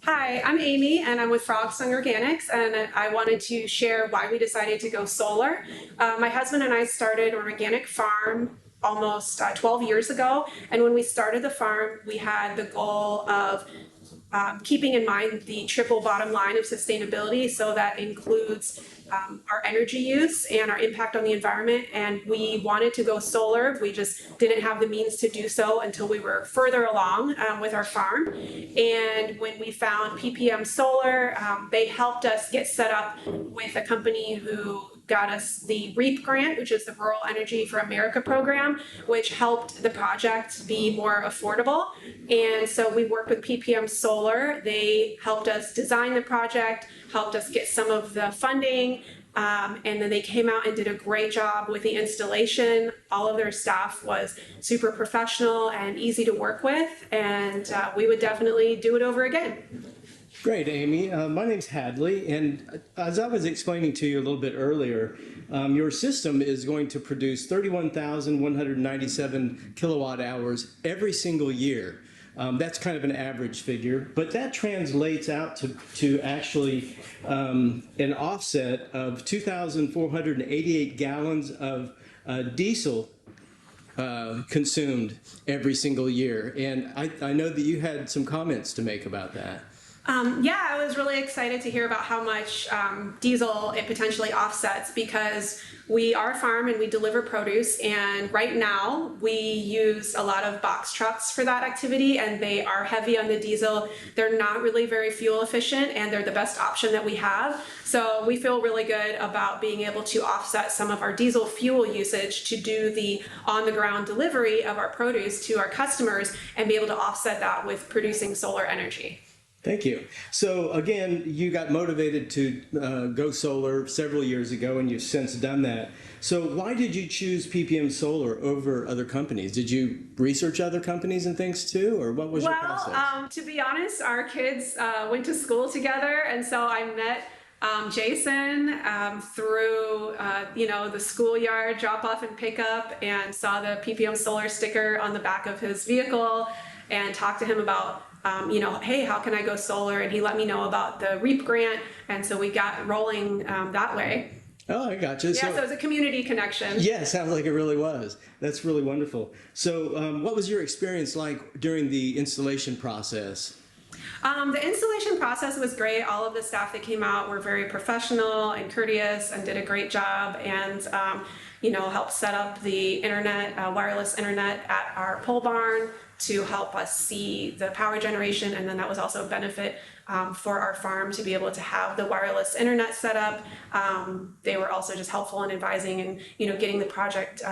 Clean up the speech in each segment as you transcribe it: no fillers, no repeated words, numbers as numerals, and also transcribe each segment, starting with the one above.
Hi, I'm Amy and I'm with Frogsong Organics, and I wanted to share why we decided to go solar. My husband and I started an organic farm almost 12 years ago, and when we started the farm, we had the goal of keeping in mind the triple bottom line of sustainability. So that includes our energy use and our impact on the environment. And we wanted to go solar. We just didn't have the means to do so until we were further along with our farm. And when we found PPM Solar, they helped us get set up with a company who got us the REAP grant, which is the Rural Energy for America program, which helped the project be more affordable. And so we worked with PPM Solar. They helped us design the project, helped us get some of the funding, and then they came out and did a great job with the installation. All of their staff was super professional and easy to work with, and we would definitely do it over again. Great, Amy. My name's Hadley, and as I was explaining to you a little bit earlier, your system is going to produce 31,197 kilowatt hours every single year. That's kind of an average figure, but that translates out to actually an offset of 2,488 gallons of diesel consumed every single year. And I know that you had some comments to make about that. Yeah, I was really excited to hear about how much diesel it potentially offsets, because we are a farm and we deliver produce, and right now we use a lot of box trucks for that activity, and they are heavy on the diesel. They're not really very fuel efficient, and they're the best option that we have. So we feel really good about being able to offset some of our diesel fuel usage to do the on-the-ground delivery of our produce to our customers and be able to offset that with producing solar energy. Thank you. So again, you got motivated to go solar several years ago, and you've since done that. So why did you choose PPM Solar over other companies? Did you research other companies and things too, or what was your process? Well, to be honest, our kids went to school together, and so I met Jason through the schoolyard drop-off and pickup, and saw the PPM Solar sticker on the back of his vehicle, and talked to him about hey, how can I go solar? And he let me know about the REAP grant, and so we got rolling that way. Oh, I got you. Yeah, so it was a community connection. Yeah, sounds like it really was. That's really wonderful. So what was your experience like during the installation process? The installation process was great. All of the staff that came out were very professional and courteous and did a great job, and helped set up the internet, wireless internet at our pole barn to help us see the power generation, and then that was also a benefit for our farm to be able to have the wireless internet set up. They were also just helpful in advising and getting the project,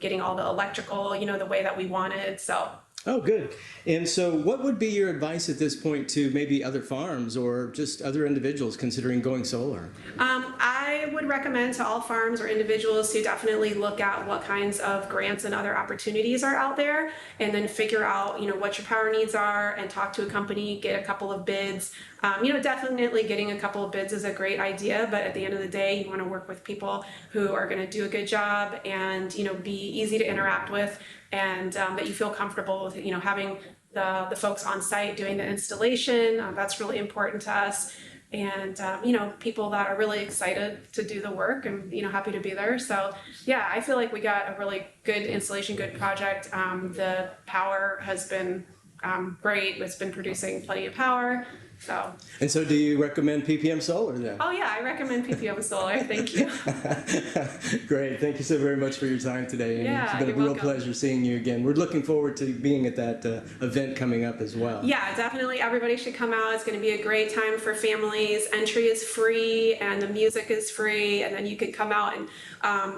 getting all the electrical the way that we wanted. So. Oh, good. And so what would be your advice at this point to maybe other farms or just other individuals considering going solar? I would recommend to all farms or individuals to definitely look at what kinds of grants and other opportunities are out there, and then figure out what your power needs are, and talk to a company, get a couple of bids. Definitely getting a couple of bids is a great idea, but at the end of the day, you want to work with people who are going to do a good job and be easy to interact with, and that you feel comfortable with having the folks on site doing the installation. That's really important to us, and people that are really excited to do the work and happy to be there. So yeah, I feel like we got a really good installation, good project. The power has been great. It's been producing plenty of power. And so do you recommend PPM Solar then? Oh yeah, I recommend PPM Solar. Thank you. Great. Thank you so very much for your time today, Amy. Yeah, it's been a real pleasure seeing you again. We're looking forward to being at that event coming up as well. Yeah, definitely. Everybody should come out. It's going to be a great time for families. Entry is free and the music is free, and then you can come out and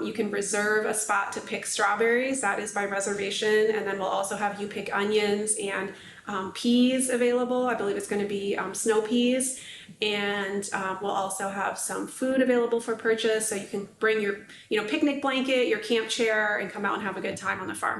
you can reserve a spot to pick strawberries. That is by reservation, and then we'll also have you pick onions and peas available. I believe it's going to be snow peas, and we'll also have some food available for purchase, so you can bring your picnic blanket, your camp chair, and come out and have a good time on the farm.